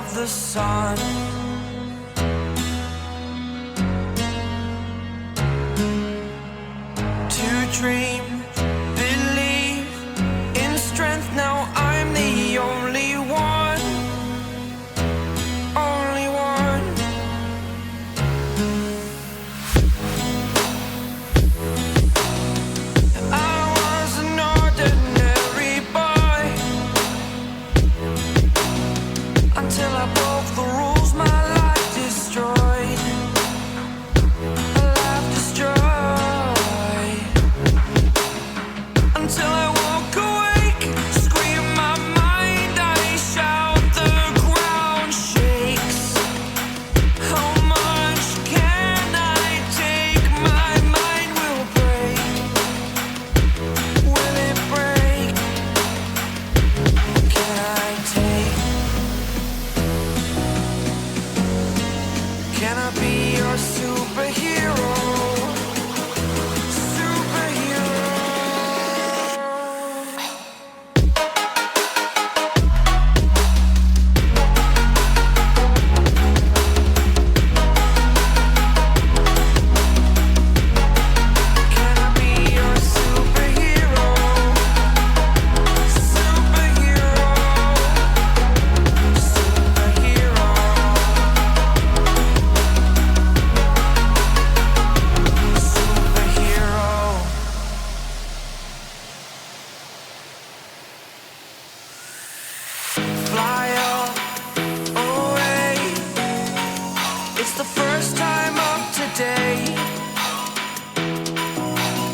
of the sun. To dream, believe in strength. Now I'm the only one, only one. I was an ordinary boy until I broke the rules. My life destroyed, a life destroyed. Until I woke awake, scream my mind, I shout, the ground shakes. How much can I take? My mind will break. Will it break? Can I take? Can I be your superhero? Fly away. It's the first time of today.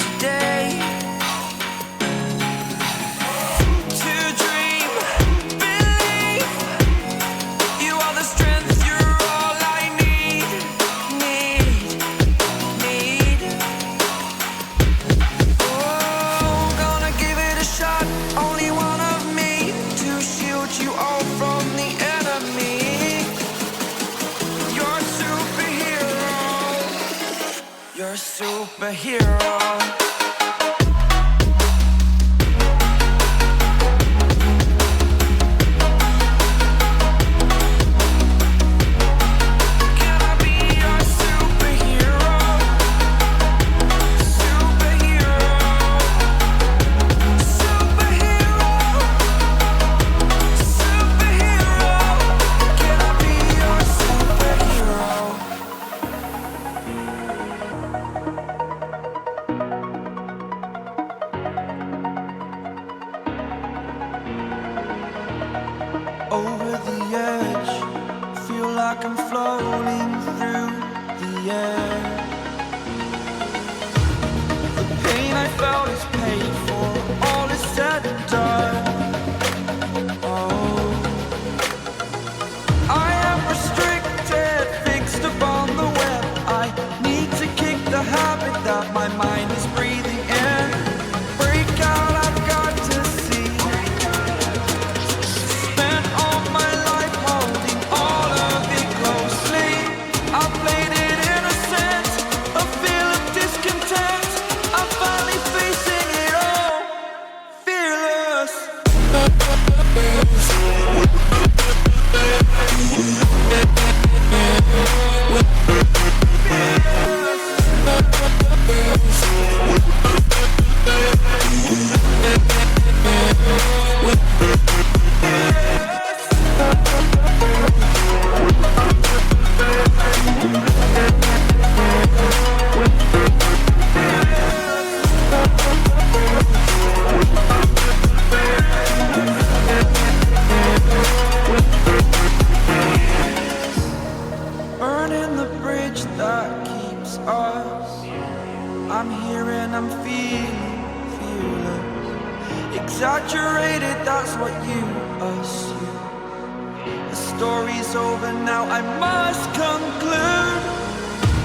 Today. To dream, believe. You are the strength, you're all I need. Oh, gonna give it a shot. Only one of me to shield you all from the enemy. You're a superhero. You're a superhero. Can I be your superhero? Superhero. Superhero. Superhero. Can I be your superhero? Over the edge, feel like I'm floating through the air. The pain I felt is paid for, all is said and done. Oh, I am restricted, fixed upon the web. I need to kick the habit that my mind is breathing in. Break out, I've got to see. Spent all my life holding all of it closely. I played it innocent, a feel of discontent. I'm finally facing it all, fearless. Burning the bridge that keeps us. I'm here and I'm feeling fearless. Exaggerated, that's what you assume. The story's over now, I must conclude.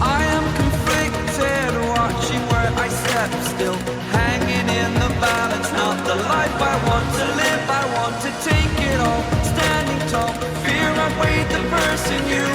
I am conflicted, watching where I step still, hanging in the balance. Not the life I want to live, I want to take it all. Standing tall, fear I weighed the person you